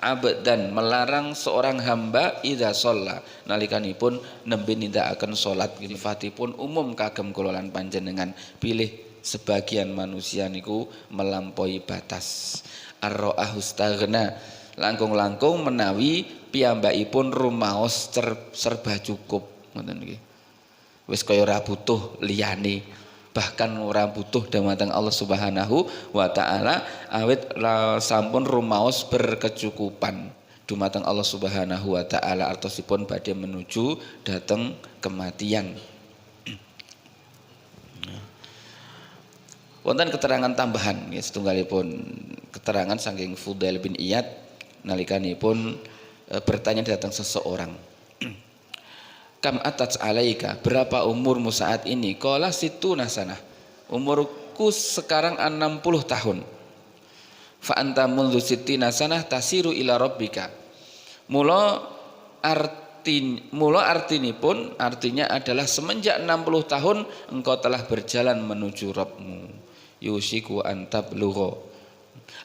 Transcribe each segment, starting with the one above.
abdan melarang seorang hamba idza shalla nalikanipun nembe nindakaken salat sifatipun umum kagem kula lan panjenengan pilih sebagian manusia niku melampaui batas ar-ra'ahu staghna langkung-langkung menawi piyambakipun rumaos serba cukup ngoten nggih wis kaya ora butuh liyane bahkan ora butuh dumateng Allah Subhanahu wa taala awit sampun rumaos berkecukupan dumateng Allah Subhanahu wa taala artosipun badhe menuju dateng kematian. Wonten keterangan tambahan ya setunggalipun keterangan saking Fudail bin Iyad nalikanipun bertanya datang seseorang kam atats alaika berapa umurmu saat ini qala situna sanah umurku sekarang 60 tahun fa anta mundu sittina sanah tasiru ila rabbika mula artinipun artinya adalah semenjak 60 tahun engkau telah berjalan menuju Rabbmu yusiku antablugha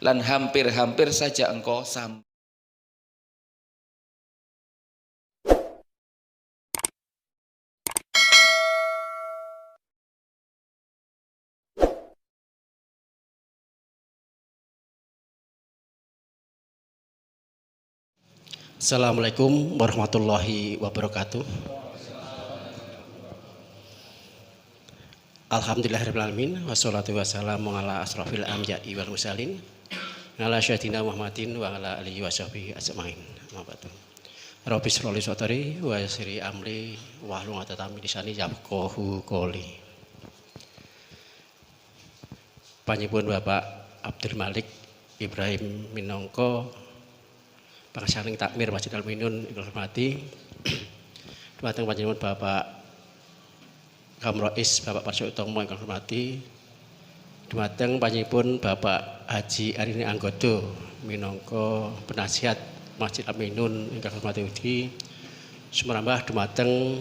lan hampir-hampir saja engkau sampai. Assalamualaikum warahmatullahi wabarakatuh. Alhamdulillahirrahmanirrahim. Wassalatu wassalamu ala asrafil anbiya'i wal mursalin ala syahidina Muhammadin wa ala alihi washabihi ajmain. Rabbi shrah li sadri wa yassir amri wahlul 'uqdatam min lisani yafqahu qouli. Panjenengan Bapak Abdul Malik Ibrahim minangka pangsaning takmir Masjid Al-Mu'minun ingkang hormati dhumateng panjenengan Bapak Kamrois Bapak Parso Utomo ingkang hormati dhumateng panjenengan Bapak Haji Arini Anggodo minangka penasihat Masjid Al-Mu'minun ingkang hormati ugi sumrambah dhumateng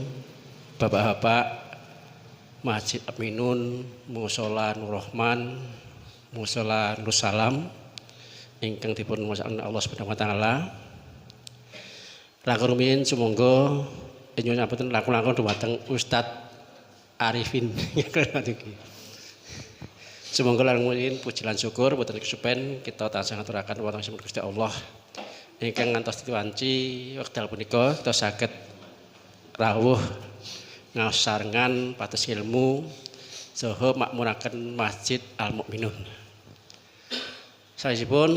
Bapak-bapak Masjid Al-Mu'minun Mushola Nur Rahman Mushola Nur Salam ingkang dipun masakan Allah Subhanahu wa taala. Langkung rumiyin sumangga nyuwun ngapunten langkung-langkung dhumateng Ustadz Arifin. Sumangga langkung rumiyin puji lan syukur boten kesupen kita tansah ngaturaken wonten Gusti Allah ingkang ngantos diwanci wekdal punika kita saged rawuh ngasarengan pados ilmu saha makmuraken Masjid Al-Mu'minun. Sanesipun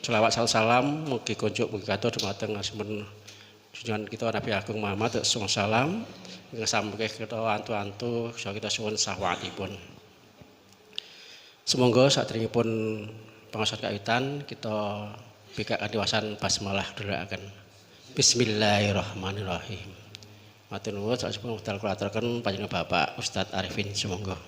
selawat salam mugi kunjuk mugi katur dhumateng asmun junjungan kita Nabi Agung Muhammad sallallahu alaihi wasallam ingkang sampun kita antu-antu saha kita suwun sahwatipun. Semoga saderengipun pangaosan kawitan kita bika kadiwasan basmalah dherekaken. Bismillahirrahmanirrahim. Matur nuwun sanesipun wekdal kula aturaken panjenengan Bapak Ustadz Arifin sumangga.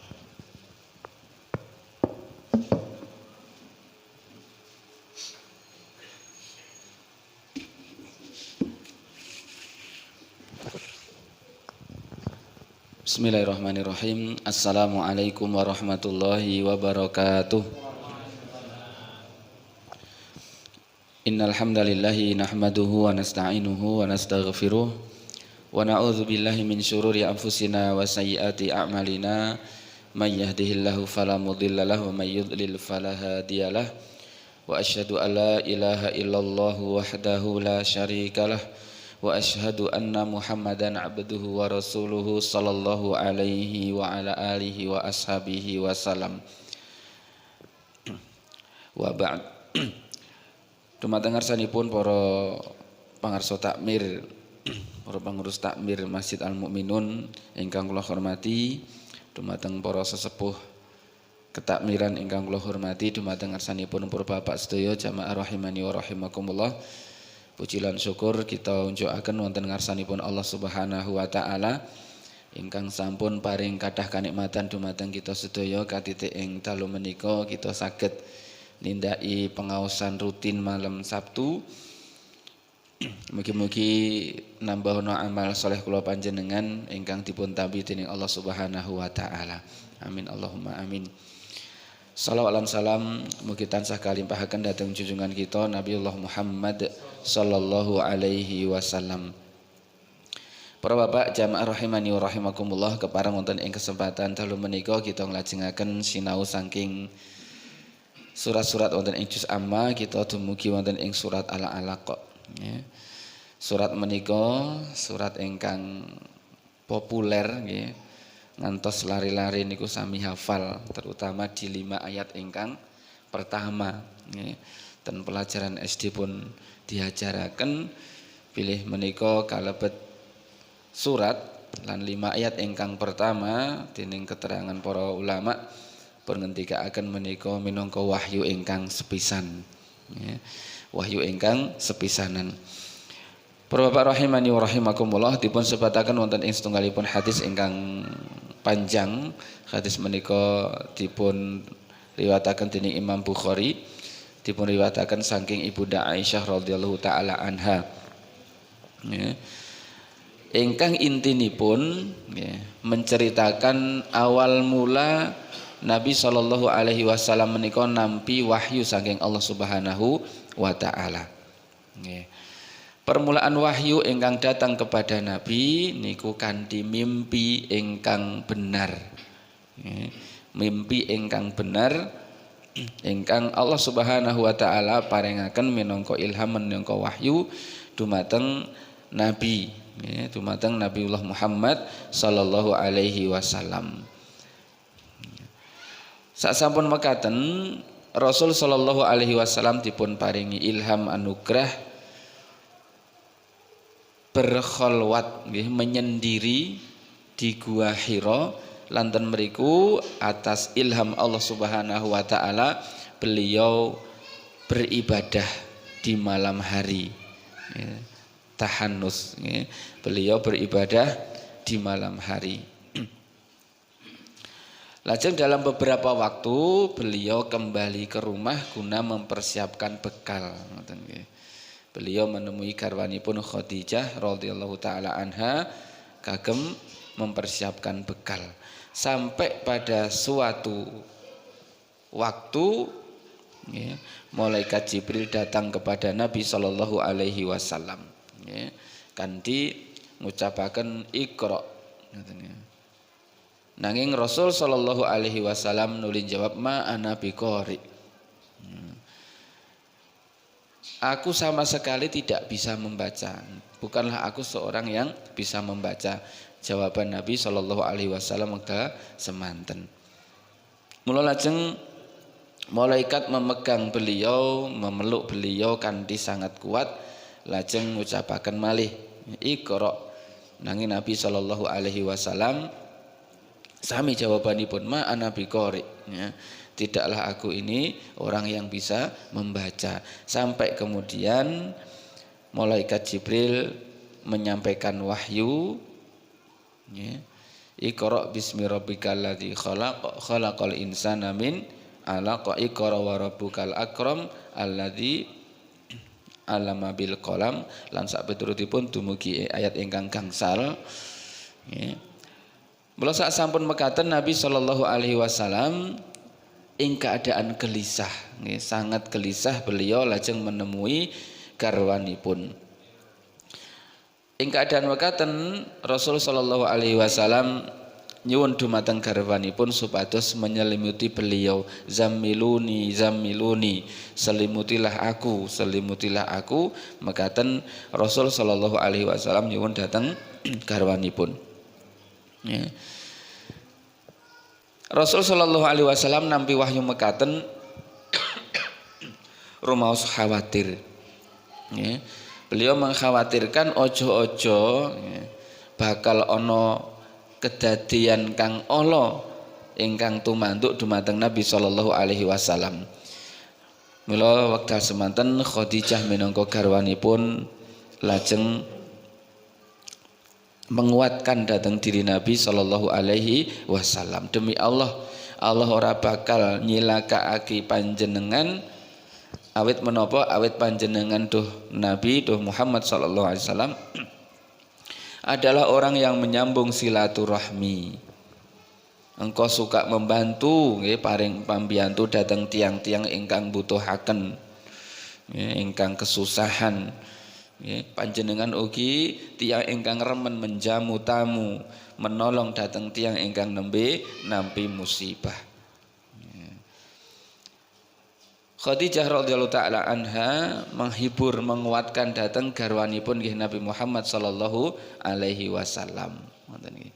Bismillahirrahmanirrahim. Assalamualaikum warahmatullahi wabarakatuh. Innal hamdalillahi nahmaduhu wa nasta'inuhu wa nastaghfiruh wa na'udzu billahi min syururi anfusina wa sayyiati a'malina may yahdihillahu fala mudilla lahu wa may yudlil fala hadiyalah wa asyhadu an la ilaha illallah wahdahu la syarikalah wa asyhadu anna Muhammadan abduhu wa rasuluhu sallallahu alaihi wa ala alihi wa ashabihi wa salam. Wa ba'd. Dumateng ngarsanipun para pangarsa takmir, para pengurus takmir Masjid Al-Mu'minun ingkang kula hormati, dumateng para sesepuh ketakmiran ingkang kula hormati, dumateng ngarsanipun para bapak sedaya jamaah rahimani wa rahimakumullah. Puji lan syukur kita unjukaken wonten ngarsanipun Allah Subhanahu wa taala ingkang sampun paring kathah kanikmatan dumateng kita sedaya katitik ing dalu menika kita saged nindaki pengaosan rutin malam Sabtu. Mugi-mugi nambahna amal saleh kula panjenengan ingkang dipun tampi dening Allah Subhanahu wa taala. Amin Allahumma amin. Salawat lan salam mugi tansah kalimpahaken dhateng junjungan kita Nabiullah Muhammad sallallahu alaihi wasallam. Para bapak jamaah rahimani wa rahimakumullah, kepareng wonten ing kesempatan dalu menika kita nglajengaken sinau saking surat-surat wonten ing juz amma, kita dumugi wonten ing surat Al-Alaq. Ya. Surat menika surat ingkang populer nggih. Ngantos lari-lari niku sami hafal, terutama di 5 ayat ingkang pertama. Nggih. Dan pelajaran SD pun diajaraken pilih menika kalebet surat lan 5 ayat ingkang pertama dening keterangan para ulama pun ngendikaaken menika minangka wahyu ingkang sepisan. Ya. Wahyu ingkang sepisanan. Para bapak rahimani wa rahimakumullah, dipun sebataken wonten ing setunggalipun hadis ingkang panjang. Hadis menika dipun riwayataken dening Imam Bukhari, dipun riwayataken saking Ibunda Aisyah radhiyallahu taala anha. Ya. Ingkang intinipun ya, menceritakan awal mula Nabi sallallahu alaihi wasallam menika nampi wahyu saking Allah Subhanahu wa taala. Ya. Permulaan wahyu ingkang datang kepada Nabi niku kanthi mimpi ingkang benar. Mimpi ingkang benar ingkang Allah Subhanahu wa taala paringaken minangka ilham, minangka wahyu dumateng Nabi, dumateng Nabiullah Muhammad sallallahu alaihi wasallam. Sasampun mekaten Rasul sallallahu alaihi wasallam dipun paringi ilham anugerah berkholwat, menyendiri di Gua Hira, lanten meriku atas ilham Allah Subhanahu wa taala beliau beribadah di malam hari. Tahannus, beliau beribadah di malam hari. Lajeng dalam beberapa waktu beliau kembali ke rumah guna mempersiapkan bekal. Beliau menemui garwanipun Khadijah radhiyallahu taala anha kagem mempersiapkan bekal. Sampai pada suatu waktu ya, malaikat Jibril datang kepada Nabi sallallahu alaihi wasallam ya, kanthi ngucapaken Iqra. Nanging Rasul sallallahu alaihi wasallam nuli jawab ma ana biqari. Aku sama sekali tidak bisa membaca. Bukanlah aku seorang yang bisa membaca. Jawaban Nabi sallallahu alaihi wasallam ke semanten. Mula lajeng malaikat memegang beliau, memeluk beliau kanthi sangat kuat, lajeng ngucapaken malih Iqra. Nanging Nabi sallallahu alaihi wasallam sami jawabanipun ma ana biqari ya. Tidaklah aku ini orang yang bisa membaca. Sampai kemudian malaikat Jibril menyampaikan wahyu ya. Iqra bismi rabbikal ladzi khalaq, khalaqal insana min 'alaq, iqra wa rabbukal akram alladzi 'allama bil qalam, lan sabeturutipun dumugi ayat ingkang gangsal ya. Mula sak sampun mekaten Nabi sallallahu alaihi wasallam ing keadaan gelisah, sangat gelisah beliau lajeng menemui garwanipun. Ing keadaan mekaten Rasul sallallahu alaihi wasallam nyuwun dumateng garwanipun supados menyelimuti beliau. Zammiluni zammiluni, selimutilah aku. Mekaten Rasul sallallahu alaihi wasallam nyuwun dhateng garwanipun. Ya. Rasul sallallahu alaihi wasallam nampi wahyu mekaten rumaos khawatir. Ya. Beliau mengkhawatirkan ojo-ojo ya, bakal ono kedadian kang ala ingkang tumantuk dumateng Nabi sallallahu alaihi wasallam. Mula wekdal semanten Khadijah minangka garwanipun lajeng menguatkan datang diri Nabi sallallahu alaihi wasallam. Demi Allah, Allah ora bakal nyilakaake panjenengan awit menapa awit panjenengan duh Nabi duh Muhammad sallallahu alaihi wasallam adalah orang yang menyambung silaturahmi. engkau suka membantu nggih paring pambiyantu dhateng tiang-tiang ingkang butuhaken nggih ingkang kesusahan nggih panjenengan ugi tiyang ingkang remen menjamu tamu menolong dhateng tiang ingkang nembe nampi musibah. Khadijah radhiyallahu taala anha menghibur menguatkan dhateng garwanipun nggih Nabi Muhammad sallallahu alaihi wasallam. Ngoten nggih.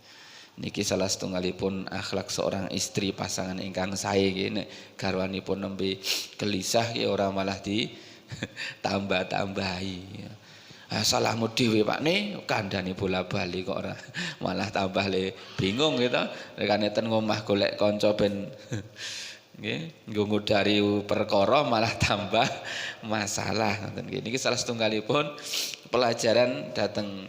Niki salah setunggalipun akhlak seorang istri pasangan ingkang sae nggih nek garwanipun nembe gelisah ya ora malah di tambah-tambahi. Salahmu dhewe Pakne kandhani bola-bali kok ora malah tambah le bingung gitu. Rekane ten ngomah golek kanca ben nggih nggo ngudari perkara malah tambah masalah ngoten nggih. Niki salah setunggalipun pelajaran dhateng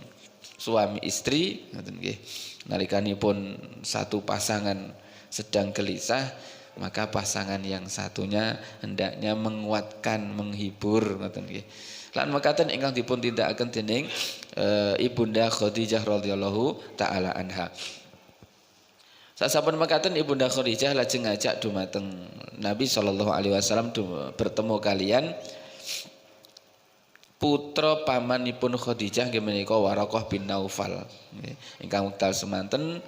suami istri ngoten nggih. Nalikanipun satu pasangan sedang gelisah, maka pasangan yang satunya hendaknya menguatkan, menghibur ngoten nggih. Lan mekaten ingkang dipun tindakaken dening Ibunda Khadijah radhiyallahu taala anha. Sasampun mekaten Ibunda Khadijah lajeng ngajak dumateng Nabi sallallahu alaihi wasallam bertemu kalian putra pamanipun Khadijah nggih menika Waraqah bin Naufal. Ingkang wekdal semanten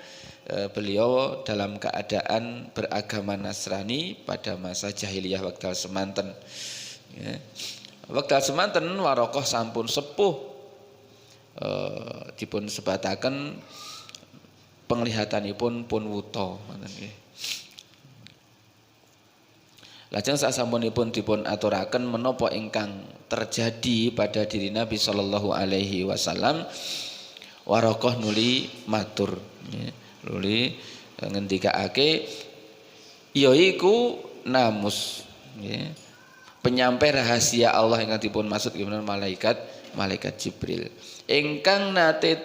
beliau dalam keadaan beragama Nasrani pada masa jahiliyah wekdal semanten. Wekdal semanten Waraqah sampun sepuh dipun sebataken penglihatanipun pun wuta ngoten nggih. Lajeng sasampunipun dipun aturaken menapa ingkang terjadi pada diri Nabi sallallahu alaihi wasallam, Waraqah nuli matur nuli ngendikake ya iku namus nggih penyampai rahasia Allah ingkang dipun maksud gimana malaikat Jibril ingkang nate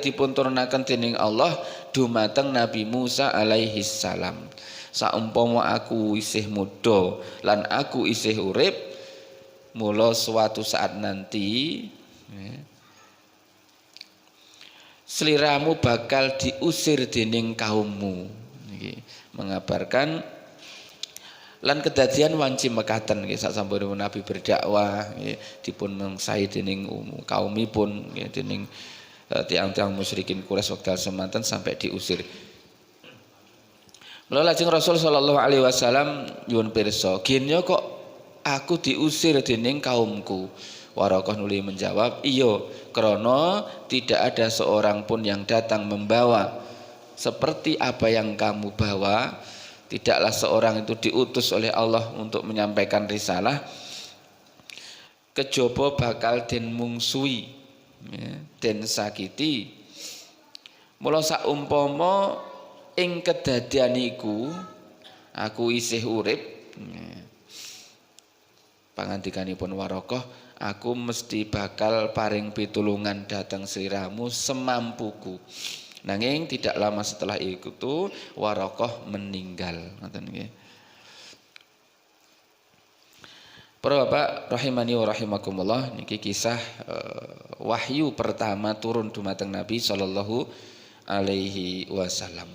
dipun turunaken dening Allah dumateng Nabi Musa alaihi salam. Saumpama aku isih muda lan aku isih urip, mula suatu saat nanti sliramu bakal diusir dening kaummu. Niki mengabarkan lan kedadian wanci mekaten nggih sasampunipun Nabi berdakwah nggih dipun mengsahi dening kaumipun nggih dening tiang-tiang musyrikin Quraisy wekdal semanten sampai diusir. Mula lajeng Rasul sallallahu alaihi wasallam nyuwun pirsa, "Genyo kok aku diusir dening kaumku?" Waraqah nuli menjawab, "Iya, krana tidak ada seorang pun yang datang membawa seperti apa yang kamu bawa. Tidaklah seorang itu diutus oleh Allah untuk menyampaikan risalah kejaba bakal den mungsui, den sakiti. Mula saumpama ing kedadian iku aku isih urip, pangandikanipun Waraqah, aku mesti bakal paring pitulungan dhateng sliramu semampuku." Nanging tidak lama setelah itu Waraqah meninggal. Ngoten nggih. Para Bapak rahimani wa rahimakumullah, niki kisah wahyu pertama turun dumateng Nabi sallallahu alaihi wasallam.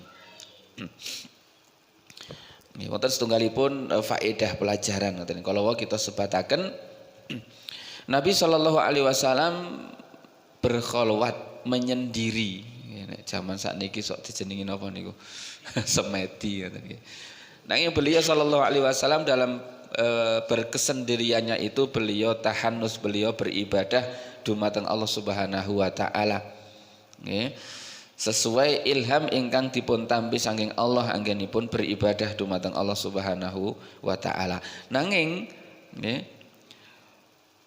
Nggih wonten setunggalipun faedah pelajaran ngoten. Kalau kita sebataken Nabi sallallahu alaihi wasallam berkholwat menyendiri. Zaman sakniki sok dijenengi napa niku? Semedi ngoten nggih. Nanging beliau sallallahu alaihi wasallam dalam berkesendiriannya itu beliau tahanus, beliau beribadah dumateng Allah Subhanahu wa taala. Nggih. Sesuai ilham ingkang dipun tampi saking Allah anggenipun beribadah dumateng Allah Subhanahu wa taala. Nanging nggih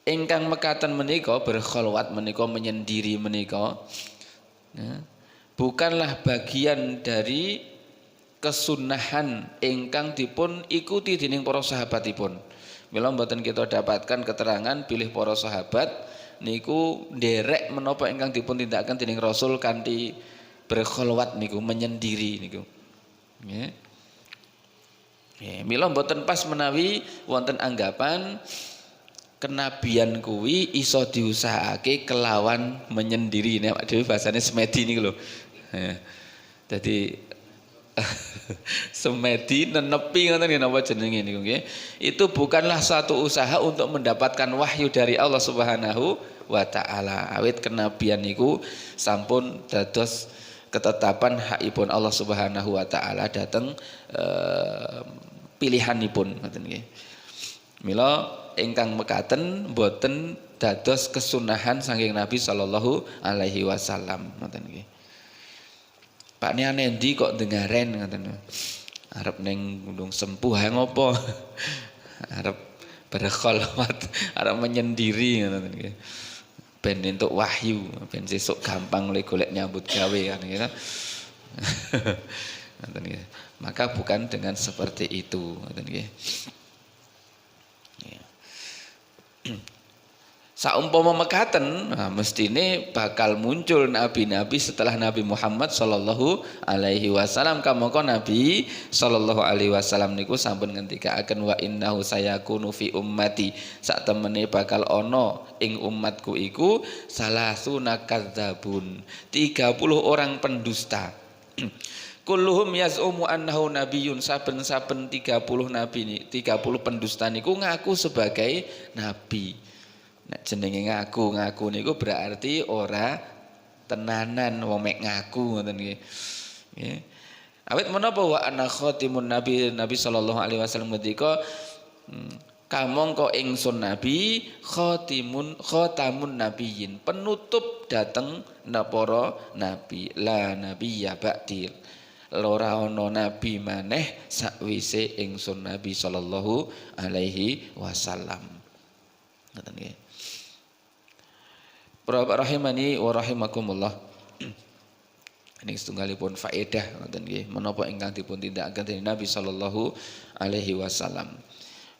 ingkang mekaten menika berkholwat menika menyendiri menika bukanlah bagian dari kesunahan ingkang dipun ikuti dening para sahabatipun. Mila mboten kita dapatkan keterangan pilih para sahabat niku nderek menapa ingkang dipun tindakaken dening Rasul kanthi berkholwat niku menyendiri niku. Nggih. Mila mboten pas menawi wonten anggapan kenabian kuwi iso diusahakake kelawan menyendiri. Nek dhewe bahasane semedi niku lho. Jadi semedi nenepi ngoten nggih napa jenenge niku nggih. Itu bukanlah suatu usaha untuk mendapatkan wahyu dari Allah Subhanahu wa taala. Awit kenabian niku sampun dados ketetapan hakipun Allah Subhanahu wa taala dhateng pilihanipun ngoten nggih. Mila ingkang mekaten boten dados kesunahan saking Nabi sallallahu alaihi wasallam ngoten nggih. Pak nian endi kok dengaren ngoten. Arep ning Gunung Sempuh ha ngopo? Arep berkholwat, arep menyendiri ngoten nggih. Ben entuk wahyu, ben sesuk gampang le golek nyambut gawe kan gitu. Ngoten nggih. Maka bukan dengan seperti itu ngoten nggih. Saumpama mekaten, nah, mestine bakal muncul nabi-nabi setelah Nabi Muhammad sallallahu alaihi wasallam. Kamangka Nabi sallallahu alaihi wasallam niku sampun ngendikaaken wa innahu sayakunu fi ummati. Sak temene bakal ana ing umatku iku salasuna kadzabun. 30 orang pendusta. Kulluhum yaz'umu annahu nabiyyun. Saben-saben 30 nabi 30 pendusta niku ngaku sebagai nabi. Nek jenenge ngaku niku berarti ora tenanan wong mek ngaku ngoten nggih. Nggih. Awit menapa wa ana khatimun nabi sallallahu alaihi wasallam ngendika kamangka ingsun nabi khatamun nabiyyin penutup dateng para nabi la nabiyya ba'dil. Ora ana nabi maneh sakwise ingsun nabi sallallahu alaihi wasallam. Ngoten nggih. Para rahimani wa rahimakumullah. Ini setunggalipun faedah ngoten nggih menapa ingkang dipun tindakaken dening Nabi sallallahu alaihi wasallam.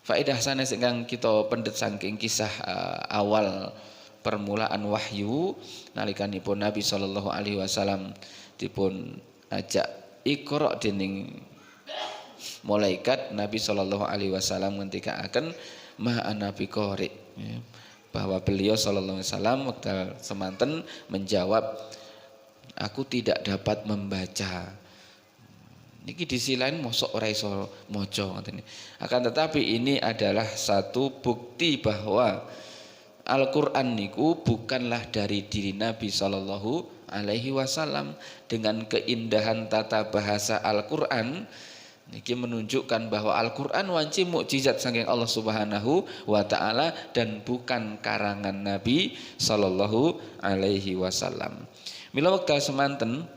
Faedah sanes ingkang kita pendet saking kisah awal permulaan wahyu nalikanipun Nabi sallallahu alaihi wasallam dipun ajak Iqra dening malaikat. Nabi sallallahu alaihi wasallam ngendikaaken ma ana biqari, bahwa beliau sallallahu alaihi wasallam wekdal semanten menjawab aku tidak dapat membaca. Niki di sisi lain mosok ora iso maca ngoten. Akan tetapi ini adalah satu bukti bahwa Al-Qur'an niku bukanlah dari diri Nabi sallallahu alaihi wasallam. Dengan keindahan tata bahasa Al-Qur'an niki menunjukkan bahwa Al-Qur'an wanci mukjizat saking Allah Subhanahu wa taala dan bukan karangan Nabi sallallahu alaihi wasallam. Mila wekdal semanten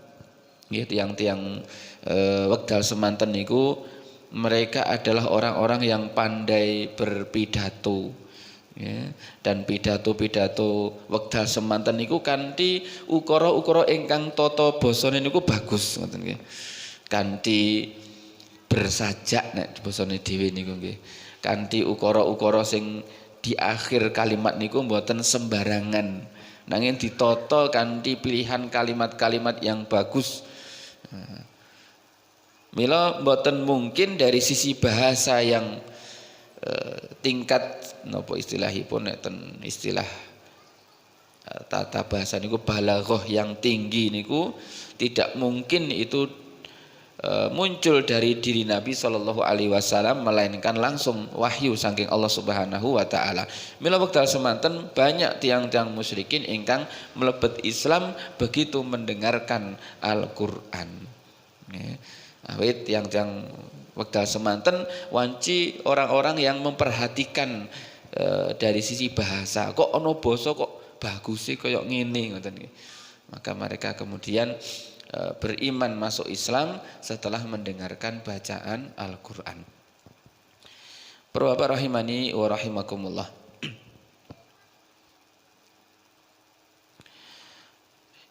nggih tiyang-tiyang wekdal semanten niku mereka adalah orang-orang yang pandai berpidato. Ya, dan pidato-pidato wekdal semanten niku kanthi ukara-ukara ingkang tata basane niku bagus ngoten nggih. Kanthi bersajak nek basane dhewe niku nggih. Kanthi ukara-ukara sing di akhir kalimat niku mboten sembarangan. Nanging ditata kanthi pilihan kalimat-kalimat yang bagus. Mila mboten mungkin dari sisi bahasa yang tingkat napa istilahipun nek ten istilah tata bahasa niku balaghah yang tinggi niku tidak mungkin itu muncul dari diri Nabi sallallahu alaihi wasallam melainkan langsung wahyu saking Allah Subhanahu wa taala. Mila wekdal semanten banyak tiang-tiang musyrikin ingkang mlebet Islam begitu mendengarkan Al-Qur'an. Awit tiang-tiang wekdal semanten wanci orang-orang yang memperhatikan dari sisi bahasa. Kok ana basa kok bagus sih kaya ngene ngoten nggih. Maka mereka kemudian beriman masuk Islam setelah mendengarkan bacaan Al-Qur'an. Para bapak rahimani wa rahimakumullah.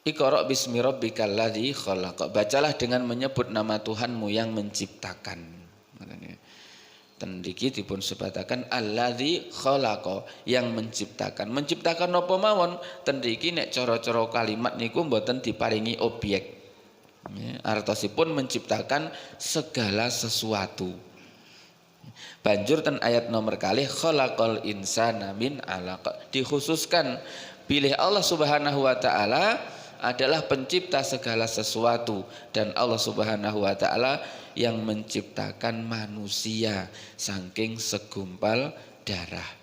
Iqra bismi rabbikal ladzi khalaq. Bacalah dengan menyebut nama Tuhanmu yang menciptakan. Tendiki dipun sebatakan alladzi khalaqa, yang menciptakan. Menciptakan apa mawon? Tendiki nek cara-cara kalimat niku mboten diparingi objek. Artosipun menciptakan segala sesuatu. Banjur ten ayat nomor kalih khalaqal insana min alaq. Dikhususkan pilih Allah Subhanahu wa taala adalah pencipta segala sesuatu dan Allah Subhanahu wa taala yang menciptakan manusia saking segumpal darah.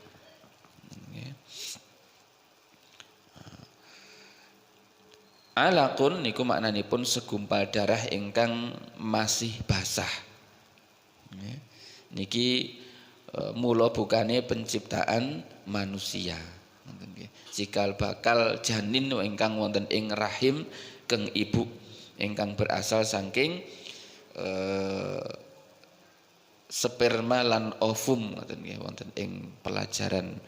Alaqun niku maknanipun segumpal darah ingkang masih basah. Niki mula bukane penciptaan manusia. Cikal bakal janin ingkang wonten ing rahim keng ibu ingkang berasal saking sperma lan ovum ngoten nggih wonten ing pelajaran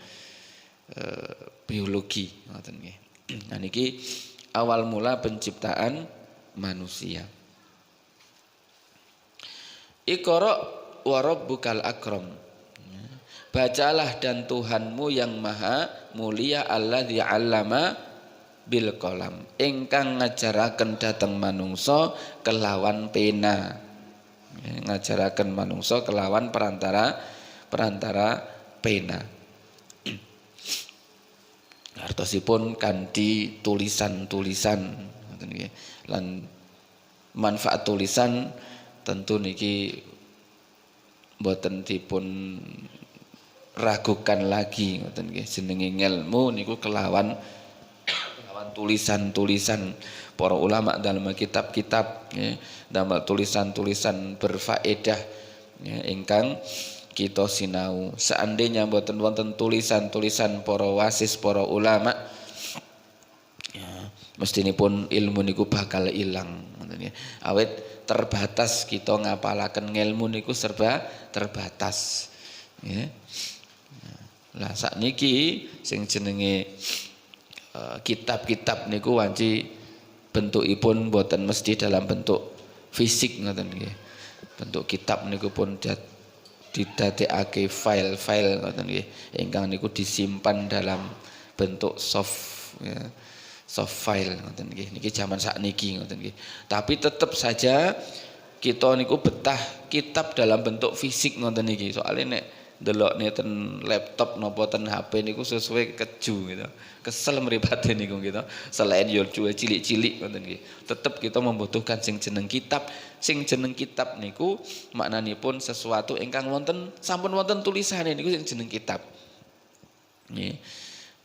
biologi ngoten nggih. Nah niki awal mula penciptaan manusia. Iqra wa rabbukal akram. Bacalah dan Tuhanmu yang maha mulia alladzi 'allama bil qalam ingkang ngajaraken dhateng manungsa kelawan pena. Ngajaraken manungsa kelawan perantara pena. Artosipun kanthi tulisan-tulisan ngoten nggih. Lan manfaat tulisan tentu niki mboten dipun ragukan lagi ngoten nggih. Jenenge ngelmu niku kelawan tulisan-tulisan para ulama dalam kitab-kitab nggih, damel tulisan-tulisan berfaedah ingkang kita sinau. Seandainya mboten wonten tulisan-tulisan para wasis para ulama mestinipun ilmu niku bakal ilang ngoten nggih. Awit terbatas kita ngapalaken ngelmu niku serba terbatas nggih. Lah sakniki sing jenenge kitab-kitab niku wanci bentukipun boten mesti dalam bentuk fisik ngoten nggih. Bentuk kitab niku pun didadekake file-file ngoten nggih. Ingkang niku disimpan dalam bentuk soft ya. Soft file ngoten nggih. Niki zaman sakniki ngoten nggih. Tapi tetap saja kita niku betah kitab dalam bentuk fisik ngoten niki. Soalnya nek delok neten laptop napa ten HP niku sesuai keju gitu. Kesel mripate niku gitu. Selain yo cilik-cilik ngoten nggih. Tetep kita membutuhkan sing jeneng kitab. Sing jeneng kitab niku maknanipun sesuatu ingkang wonten sampun wonten tulisane niku sing jeneng kitab. Nggih.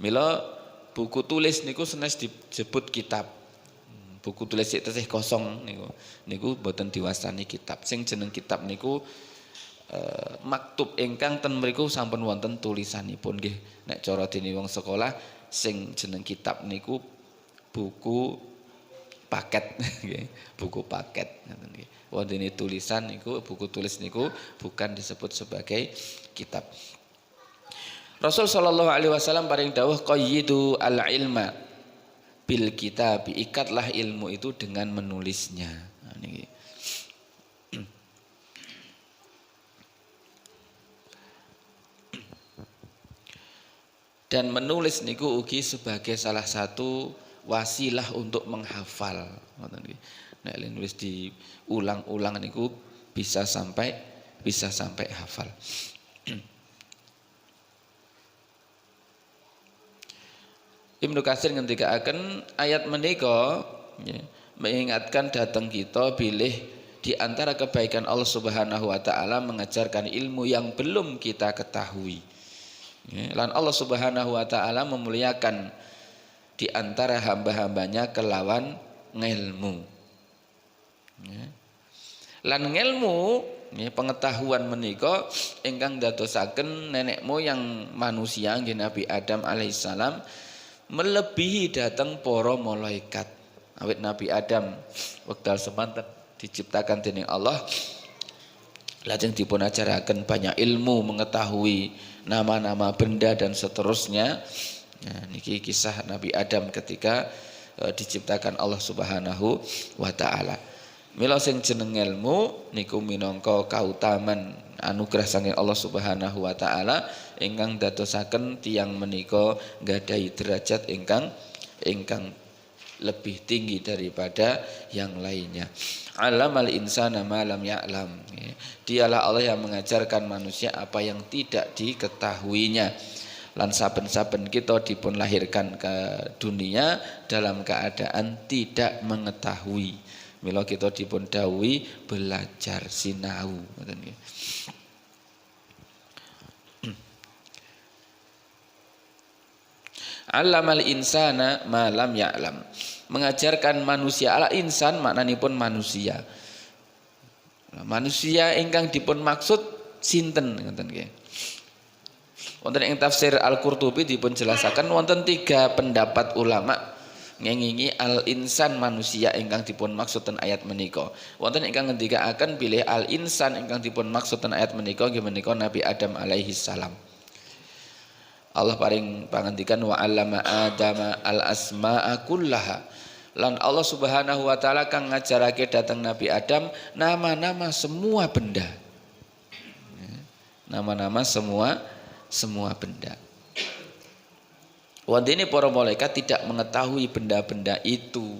Mila buku tulis niku senes disebut kitab. Buku tulis sik tesih kosong niku boten diwastani kitab. Sing jeneng kitab niku maktub ingkang ten mriku sampun wonten tulisanipun nggih. Nek cara dene wong sekolah sing jeneng kitab niku buku paket nggih, buku paket ngoten nggih. Wondene tulisan niku buku tulis niku bukan disebut sebagai kitab. Rasul sallallahu alaihi wasallam paring dawuh qayyidu al-ilma bil kitab, ikatlah ilmu itu dengan menulisnya. Nah, niki. Dan menulis niku ugi sebagai salah satu wasilah untuk menghafal. Nek nulis diulang-ulang niku bisa sampai hafal. Ibnu Katsir ngendikaaken ayat menika mengingatkan datang kita bilih di antara kebaikan Allah Subhanahu wa taala mengajarkan ilmu yang belum kita ketahui. Lan Allah Subhanahu wa taala memuliakan di antara hamba-hambanya kelawan ngelmu. Lan ngelmu pengetahuan menika ingkang dadosaken nenek moyang manusia nggih Nabi Adam alaihissalam melebihi dateng para malaikat. Awit Nabi Adam wekdal semanten diciptakan dening Allah lajeng dipun ajaraken banyak ilmu, mengetahui nama-nama benda dan seterusnya. Nah, niki kisah Nabi Adam ketika diciptakan Allah Subhanahu wa taala. Mila sing jeneng ilmu niku minangka kautaman anugerah saking Allah Subhanahu wa taala ingkang dadosaken tiyang menika nggadahi derajat ingkang lebih tinggi daripada yang lainnya. Alamal insana ma lam ya'lam. Dialah Allah yang mengajarkan manusia apa yang tidak diketahuinya. Lan saben-saben kita dipun lahirkan ke dunia dalam keadaan tidak mengetahui. Mila kita dipun dawuhi belajar sinau, ngoten nggih. Allamal insana ma lam ya'lam. Mengajarkan manusia, ala insan maknanipun manusia. Manusia ingkang dipun maksud sinten ngoten nggih. Wonten ing tafsir Al-Qurtubi dipun jelasaken wonten 3 pendapat ulama ngengingi al-insan manusia ingkang dipun maksuden ayat menika. Wonten ingkang ngendikaaken bilih al-insan ingkang dipun maksuden ayat menika nggih menika Nabi Adam alaihi salam. Allah paring pangandikan wa 'allama adama al-asma'a kullaha. Lan Allah Subhanahu wa taala kang ngajarake datang Nabi Adam nama-nama semua benda. Nama-nama semua benda. Wandene para malaikat tidak mengetahui benda-benda itu.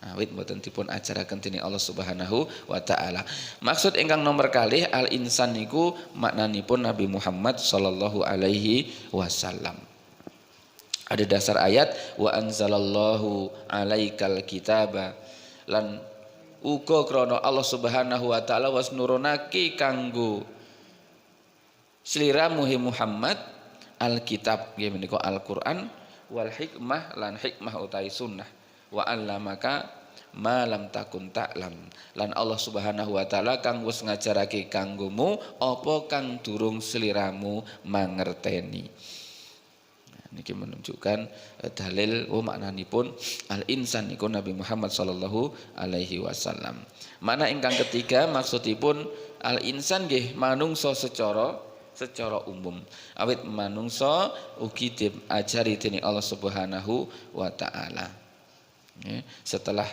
Awit mboten dipun ajaraken dening Allah Subhanahu wa taala. Maksud ingkang nomor kalih al insan niku maknanipun Nabi Muhammad sallallahu alaihi wasallam. Ada dasar ayat wa anzalallahu alaikal kitaba lan uga krana Allah Subhanahu wa taala was nurunake kanggo sliramu Muhammad alkitab nggih menika Al-Qur'an wal hikmah lan hikmah utawi sunnah wa 'allamaka ma lam takun ta'lam lan Allah Subhanahu wa taala kang wis ngajarake kanggomu apa kang durung sliramu mangerteni. Niki menunjukkan dalil maknanipun al-insan niku Nabi Muhammad sallallahu alaihi wasallam. Mana ingkang ketiga maksudipun al-insan nggih manungsa secara umum. Awit manungsa ugi diajari dening Allah Subhanahu wa taala. Setelah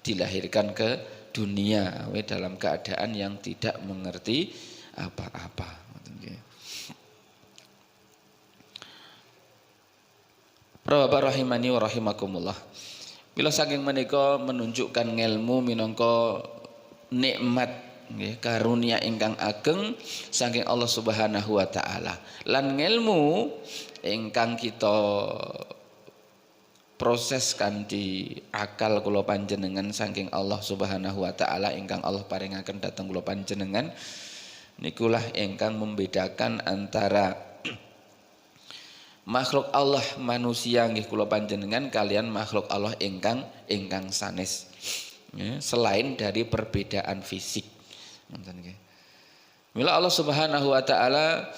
dilahirkan ke dunia awit dalam keadaan yang tidak mengerti apa-apa. Bapak rahimani wa rahimakumullah. Bila saking menika menunjukkan ngelmu minangka nikmat nggih karunia ingkang ageng saking Allah Subhanahu wa taala. Lan ngelmu ingkang kita proses kanthi akal kula panjenengan saking Allah Subhanahu wa taala ingkang Allah paringaken dhateng kula panjenengan nikulah ingkang membedakan antara makhluk Allah manusia nggih kula panjenengan kalian makhluk Allah ingkang sanes. Selain dari perbedaan fisik. Mila Allah Subhanahu wa taala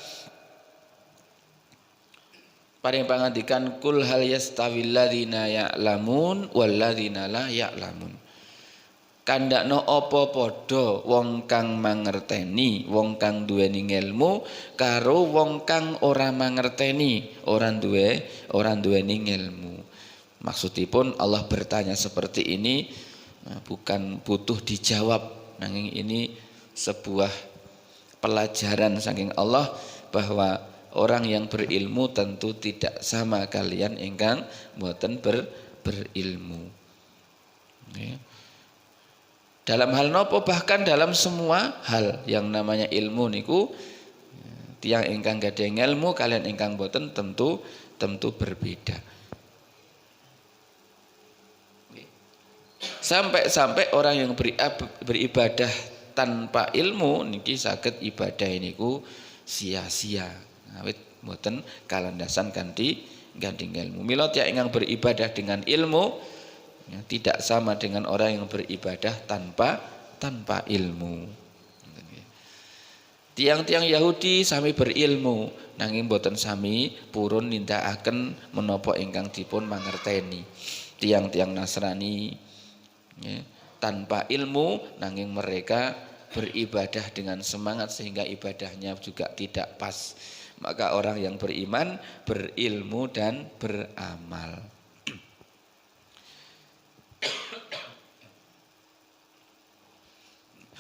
paring pangandikan kul hal yastawil ladzina ya'lamun wal ladzina la ya'lamun. Kandakno apa padha wong kang mangerteni, wong kang duweni ilmu karo wong kang ora mangerteni, ora duweni ilmu. Maksudipun Allah bertanya seperti ini bukan butuh dijawab, nanging ini sebuah pelajaran saking Allah bahwa orang yang berilmu tentu tidak sama kalian ingkang mboten berilmu. Okay. Dalam hal nopo bahkan dalam semua hal yang namanya ilmu niku tiyang ingkang gadhah ilmu kalian ingkang boten tentu berbeda. Sampai orang yang beribadah tanpa ilmu niki saged ibadah niku sia-sia. Awit boten kalandasan kanthi ilmu. Mila tiyang ingkang beribadah dengan ilmu tidak sama dengan orang yang beribadah tanpa ilmu. Tiang-tiang Yahudi sami berilmu nanging boten sami purun nindakaken menapa ingkang dipun mangerteni. Tiang-tiang Nasrani tanpa ilmu nanging mereka beribadah dengan semangat sehingga ibadahnya juga tidak pas. Maka orang yang beriman berilmu dan beramal.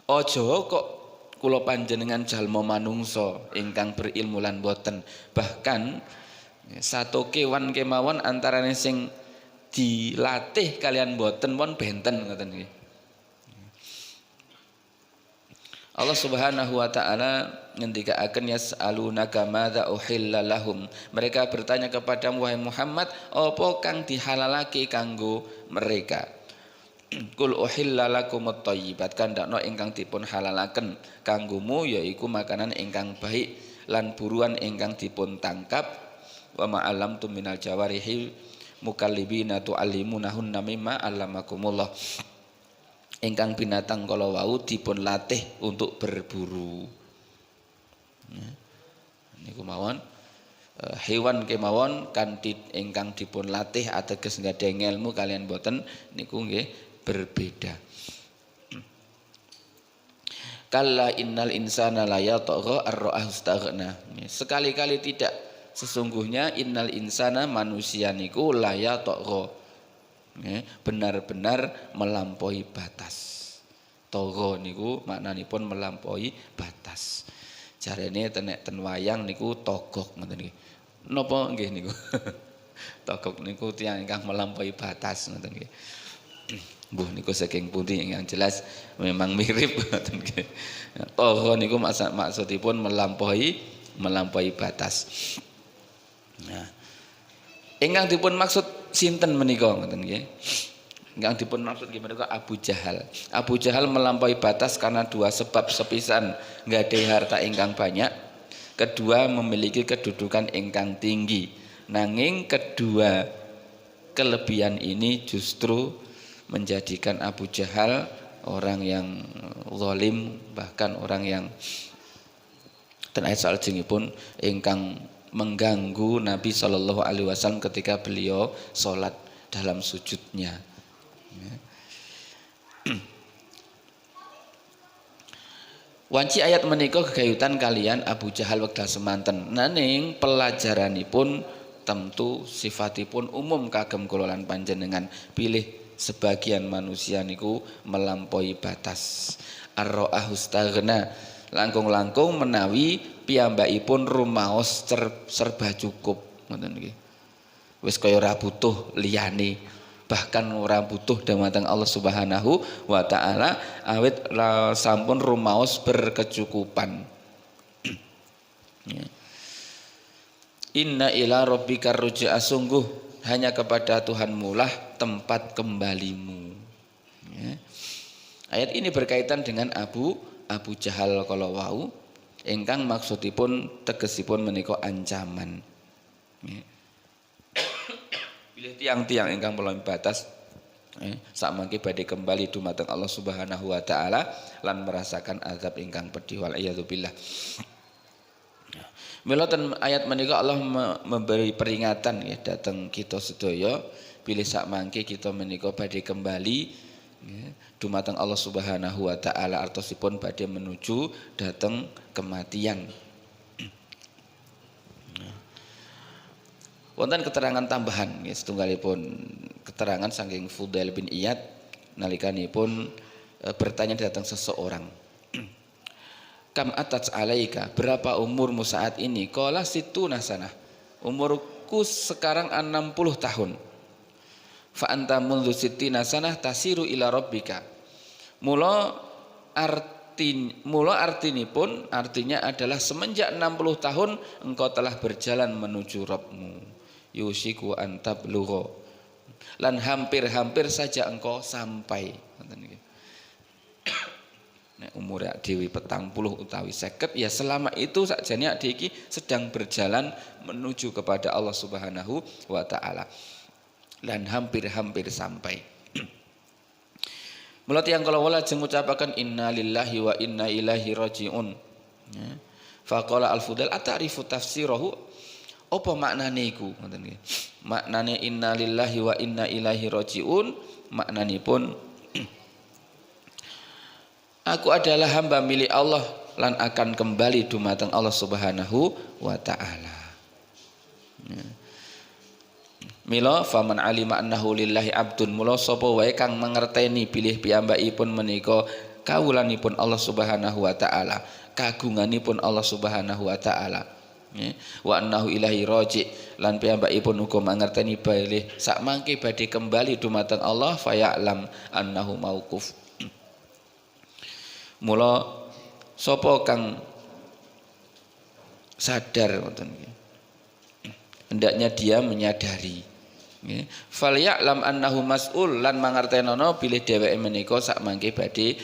Ojo kok kula panjenengan jalma manungsa ingkang berilmu lan boten. Bahkan satu kewan kemawon antarane sing dilatih kalian boten pun benten ngoten nggih. Allah Subhanahu wa taala ngendikaaken yas'alunaka madza uhilla lahum. Mereka bertanya kepadamu wahai Muhammad, apa kang dihalalake kanggo mereka? Kul uhilla lakumut thayyibat, kandakno ingkang dipun halalaken kanggomu yaiku makanan ingkang baik lan buruan ingkang dipun tangkap wa ma'alamtum minal jawarihi mukallibina tu'allimunahunna mimma 'allamakumullah. Ingkang binatang kala wau dipun latih untuk berburu. Niku mawon hewan kemawon kanthi ingkang dipun latih ateges nggadahi ilmu kalian boten niku nggih berbeda. Kalla innal insana la yatagha ar-ra'ahu istaghna. Sekali-kali tidak, sesungguhnya innal insana manusia niku la yatagha, benar-benar melampaui batas. Togo niku maknanipun melampaui batas. Jarene ten wayang niku togok ngoten nggih. Napa nggih niku? Togok niku tiyang ingkang melampaui batas ngoten nggih. Mbuh niku saking pundi yang jelas memang mirip ngoten nggih. Togo niku maksudipun melampaui batas. Nah, ingkang dipun maksud sinten menika ngoten nggih. Ingkang dipun maksud nggih menika Abu Jahal. Abu Jahal melampaui batas karena dua sebab: sepisan nggadahi harta ingkang banyak, kedua memiliki kedudukan ingkang tinggi. Nanging kedua kelebihan ini justru menjadikan Abu Jahal orang yang zalim, bahkan orang yang ten ayat salajengipun ingkang mengganggu Nabi Shallallahu Alaihi Wasallam ketika beliau sholat dalam sujudnya. Wanci ayat menika gegayutan kalian Abu Jahal wekdal semanten. Naning pelajaranipun tentu sifatipun umum kagem kula lan panjenengan. Pilih sebagian manusia niku melampaui batas. Ar-ra'ahu istaghna, langkung-langkung menawi piyambakipun rumaos serba cukup ngoten nggih. Wis kaya ora butuh liyane, bahkan ora butuh dumateng Allah Subhanahu wa taala awit sampun rumaos berkecukupan. Inna ila rabbika ruj'a, sungguh hanya kepada Tuhanmu lah tempat kembalimu. Ayat ini berkaitan dengan Abu Jahal kala wau ingkang maksudipun tegesipun menika ancaman. Bilih tiang-tiang ingkang melampaui batas sakmangke badhe kembali dumateng Allah Subhanahu wa taala lan merasakan azab ingkang pedih wal iyadzubillah. Mila ten ayat menika Allah memberi peringatan ya dateng kita sedaya bilih sakmangke kita menika badhe kembali dumateng Allah Subhanahu wa taala artosipun badhe menuju dateng kematian. Wonten keterangan tambahan nggih setunggalipun keterangan saking Fudail bin Iyad nalikanipun bertanya datang seseorang. Kam atats alaika, berapa umurmu saat ini? Qala situna sanah, umurku sekarang 60 tahun. Fa anta mundu sittina sanah tasiru ila rabbika. Mula artinipun artinya adalah semenjak 60 tahun engkau telah berjalan menuju Rabbmu. Yusiku antab lugho, lan hampir-hampir saja engkau sampai. Nek umur dewi 40 utawi 50 ya selama itu sakjane iki sedang berjalan menuju kepada Allah Subhanahu wa taala. Dan hampir-hampir sampai. Mula tiyang kala wala jeng ngucapaken inna lillahi wa inna ilaihi rajiun. Faqala al-Fudail ata'rifu tafsirahu? Apa maknane iku? Ngoten nggih. Maknane inna lillahi wa inna ilaihi rajiun maknanipun aku adalah hamba milik Allah lan akan kembali dumateng Allah Subhanahu wa taala. Mila faman alima annahu lillahi abdun, mula sapa wae kang mangerteni bilih piyambakipun menika kawulanipun Allah Subhanahu wa taala, kagunganipun Allah Subhanahu wa taala. Wa annahu ilahi raji, lan piyambakipun uga mangerteni bilih sakmangke badhe kembali dumateng Allah faya'lam annahu mauquf. Mula sapa kang sadar ngoten nggih. Hendaknya dia menyadari. Nggih. Fal ya'lam annahu mas'ul lan mangertenono bilih dheweke menika sak mangke badhe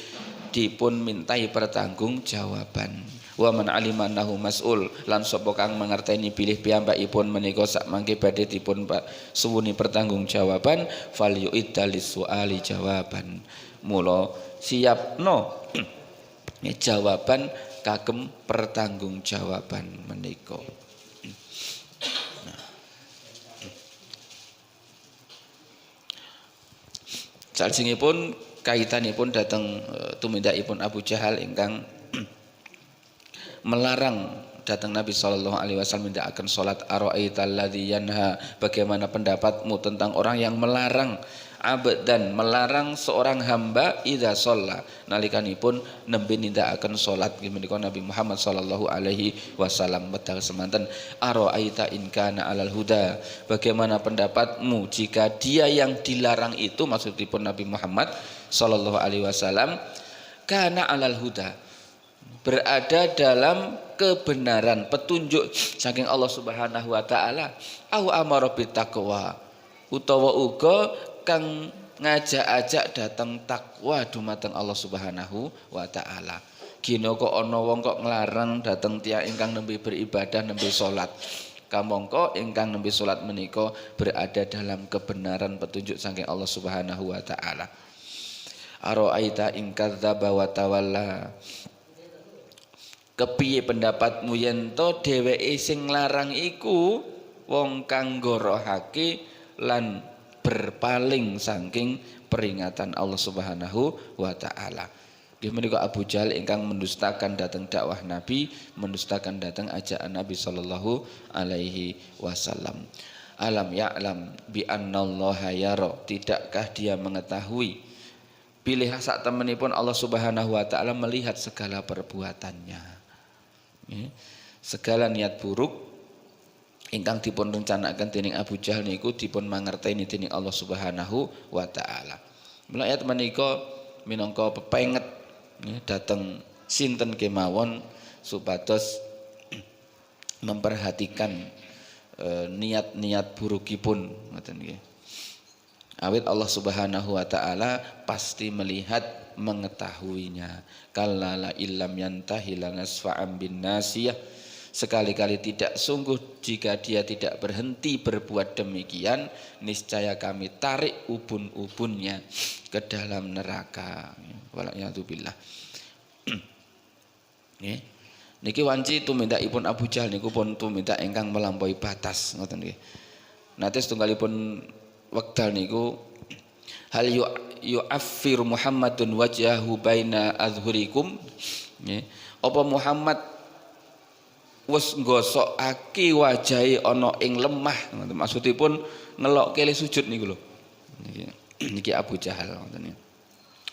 dipun mintai pertanggungjawaban. Wa man alima annahu mas'ul lan sapa kang mangerteni bilih piyambakipun menika sak mangke badhe dipun suwuni pertanggungjawaban fal yu'idda lis-su'ali jawaban. Mula siapno jawaban kagem pertanggungjawaban menika. Salajengipun kaitanipun dhateng tumindakipun Abu Jahal ingkang melarang datang Nabi sallallahu alaihi wasallam nindakaken salat ara'aital ladzi yanha, bagaimana pendapatmu tentang orang yang melarang abdan, melarang seorang hamba idza shalla nalikanipun nembe nindakaken salat menika Nabi Muhammad sallallahu alaihi wasallam medal semanten ara'aita in kana alal huda, bagaimana pendapatmu jika dia yang dilarang itu maksudipun Nabi Muhammad sallallahu alaihi wasallam kana alal huda, berada dalam kebenaran petunjuk saking Allah Subhanahu wa taala, au amara bitaqwa utawa uga kang ngajak-ajak datang takwa dumateng Allah Subhanahu wa taala. Gino kok ana wong kok nglarang dateng tiyang ingkang nembe beribadah nembe salat. Kamangka ingkang nembe salat menika berada dalam kebenaran petunjuk saking Allah Subhanahu wa taala. Ara'aita in kadzdzaba wa tawalla, kepiye pendapatmu yen to dheweke sing larang iku wong kang ngorohake lan berpaling saking peringatan Allah Subhanahu wa taala. Nggih menika Abu Jahal ingkang mendustakan dateng dakwah Nabi, mendustakan dateng ajakan Nabi sallallahu alaihi wasallam. Alam ya'lam bi annallaha yara, tidakkah dia mengetahui pilih sak temenipun Allah Subhanahu wa taala melihat segala perbuatannya. Segala niat buruk ingkang dipun rencanakaken dening Abu Jahal niku dipun mangerteni dening Allah Subhanahu wa taala. Mula ayat menika minangka pepenget dateng sinten kemawon supados memperhatikan niat-niat burukipun ngoten nggih. Awit Allah Subhanahu wa taala pasti melihat mengetahuinya. Kallala illam yantahi lanasfa'am bin nasiyah, sekali-kali tidak, sungguh jika dia tidak berhenti berbuat demikian niscaya kami tarik ubun-ubunnya ke dalam neraka. Wala'iyadzubillah. Niki wanci tumindakipun Abu Jahal niku pun tumindak ingkang melampaui batas ngoten nggih. Nate setunggalipun wekdal niku hal yu'affir Muhammadun wajhahu baina azhurikum, apa Muhammad wis nggosokake wajahe ana ing lemah, maksudipun ngelokke le sujud niku lho. Niki Abu Jahal ngoten niku.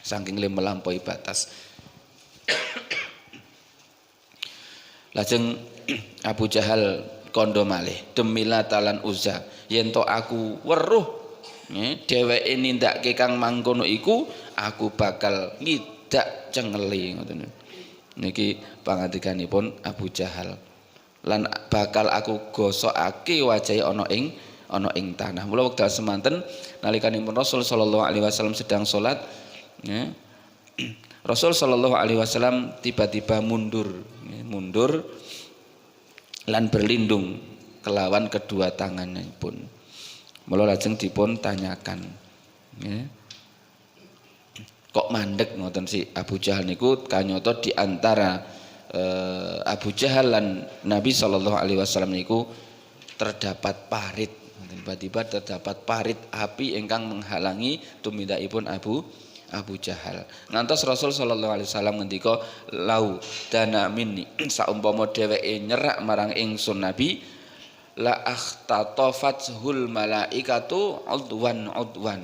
Saking le melampaui batas. Lajeng Abu Jahal kondo malih demi Lat lan Uzza yen to aku weruh dheweke nindakke kang mangkono iku aku bakal ngidak cengeli ngoten. Niki pangandikanipun Abu Jahal. Lan bakal aku gosokake wajahe ana ing tanah. Mula wekdal semanten nalikanipun Rasul sallallahu alaihi wasallam sedang salat, Rasul sallallahu alaihi wasallam tiba-tiba mundur lan berlindung kelawan kedua tangannya pun. Mula lajeng dipun tanyakan, kok mandek ngoten si Abu Jahal niku kanyata di antara Abu Jahal lan Nabi sallallahu alaihi wasallam niku terdapat parit. Tiba-tiba terdapat parit api ingkang menghalangi tumindakipun Abu Jahal. Ngantos Rasul sallallahu alaihi wasallam ngendika lau dana minni, saumpama dheweke nyerak marang ingsun Nabi la akhtatafathul malaikatu udwan.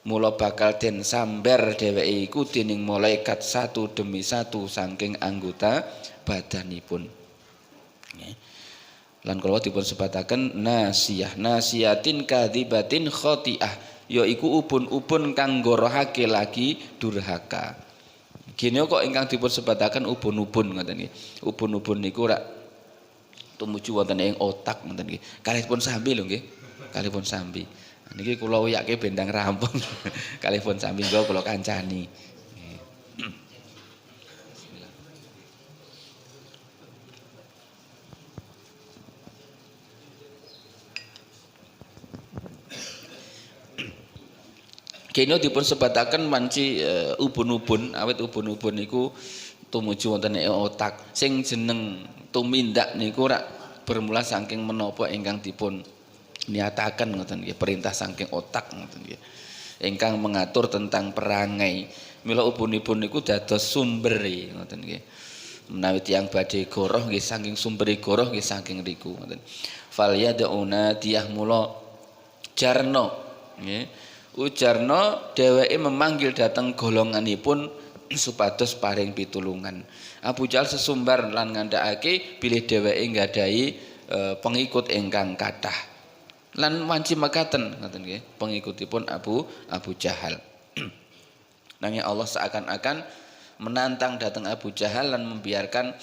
Mula bakal den samber dheweke iku dening malaikat satu demi satu saking anggota badanipun. Lan kula dipun sebataken nasiyatin kadzibatin khati'ah, yaiku ubun-ubun kang ngorohake lagi durhaka. Gini kok ingkang dipun sebataken ubun-ubun ngoten nggih. Ubun-ubun niku rak tumuju wonten ing otak ngoten nggih. Kalihipun sambi lho nggih. Kalihipun sambi. Niki kula uyake bendang rampung. Kalihipun sambi kula kancani. Kene dipun sebataken manci ubun-ubun, awit ubun-ubun niku tumuju wonten ing otak. Sing jeneng tumindak niku rak bermula saking menapa ingkang dipun niataken ngoten nggih, perintah saking otak ngoten nggih. Ingkang mengatur tentang perangai. Mila ubun-ubun niku dados sumbere ngoten nggih. Menawi tiyang badhe goroh nggih saking sumbere goroh nggih saking riku ngoten. Fal yad'una diyah mula jarna nggih. Ujarno dheweke memanggil dateng golonganipun supados paring pitulungan. Abu Jahal sesumbar lan ngandhakake bilih dheweke nggadahi pengikut ingkang kathah. Lan wanci mekaten ngoten nggih, pengikutipun Abu Jahal. Nanging Allah seakan-akan menantang dateng Abu Jahal lan membiarkan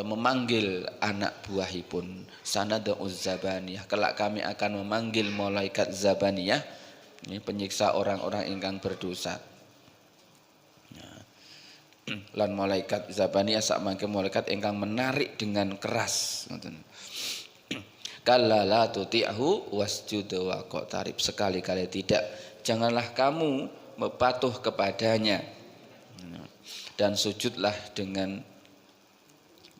memanggil anak buahipun. Sanadu Zabaniyah, kelak kami akan memanggil malaikat Zabaniyah. Ini penyiksa orang-orang ingkang berdosa. Lan malaikat Zabaniyah sak mangke malaikat ingkang menarik dengan keras ngoten. Kalla la tuti'hu wasjud wa qtarib, sekali-kali tidak, janganlah kamu patuh kepadanya dan sujudlah dengan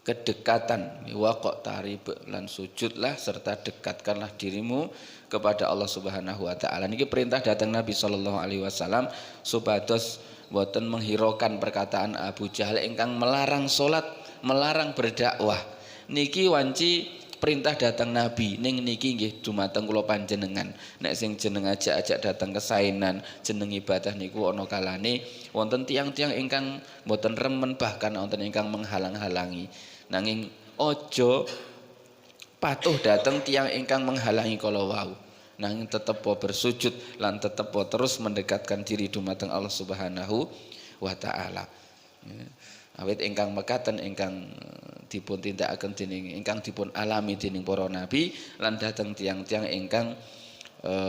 kedekatan wa qtarib, lan sujudlah serta dekatkanlah dirimu kepada Allah Subhanahu wa taala. Niki perintah datang Nabi sallallahu alaihi wasallam supados boten menghiraukan perkataan Abu Jahal ingkang melarang salat, melarang berdakwah. Niki wanci perintah datang Nabi ning niki nggih dumateng kula panjenengan. Nek sing jeneng ajak-ajak datang kesaenan, jeneng ibadah niku ana kalane wonten tiang-tiang ingkang boten remen, bahkan wonten ingkang menghalang-halangi. Nanging ojo patuh datang tiang ingkang menghalangi kala wau, nanging tetep bersujud lan tetep terus mendekatkan diri dumateng Allah Subhanahu wa taala. Awit ingkang mekaten ingkang dipun tindakaken dening ingkang dipun alami dening para nabi lan dateng tiang-tiang ingkang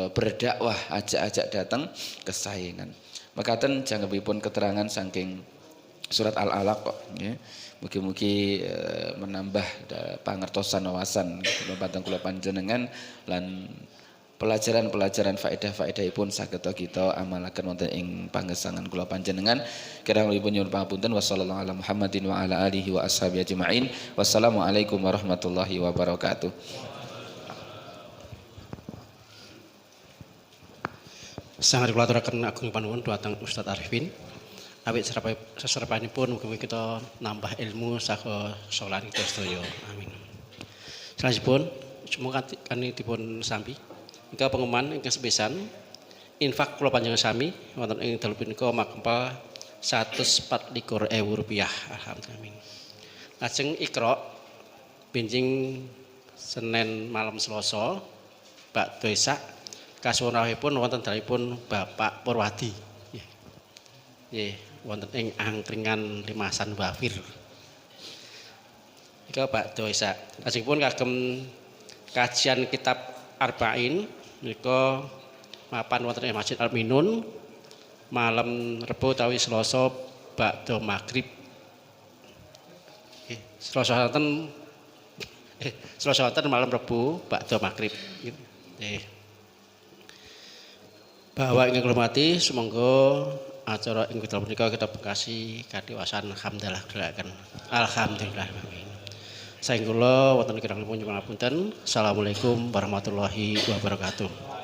berdakwah ajak-ajak dateng kesaenan. Mekaten jangebipun keterangan saking surat Al-Alaq kok nggih. Mugi-mugi menambah pangertosan wawasan dumateng kula panjenengan lan pelajaran-pelajaran faedah-faedahipun saged kita amalaken wonten ing panggesangan kula panjenengan. Kirangipun nyuwun pangapunten wassallallahu ala Muhammadin wa ala alihi wa ashabihi ajmain. Wassalamualaikum warahmatullahi wabarakatuh. Sangat kula aturaken agung panuwun dhumateng Ustaz Arifin. Awit seserpanipun mugi kita nambah ilmu saha salat kita sedaya. Amin. Salanjutipun semoga kami dipun sambi. Ika pengumuman ingkang sepisan infak kula panjenengan sami wonten ing dalu punika makempal Rp124.000. Alhamdulillah. Lajeng Iqra benjing Senin malam Selasa bakda Isya kasuwunipun wonten dalipun Bapak Purwadi. Nggih, wonten ing angkringan Limasan Wafir. Ika bakda Isya. Lajengipun kagem kajian kitab Arba'in menika mapan wonten ing Masjid Al-Minun malam Rebo utawi Selasa bakda Maghrib. Selasa wonten malam Rebo bakda Maghrib. Nggih. Bahwa ingkang kula hormati sumangga acara ing wekdal punika kita bekasi kadhewasan alhamdulillah. Saking kula wonten kirangipun nyuwun ngapunten. Assalamualaikum warahmatullahi wabarakatuh.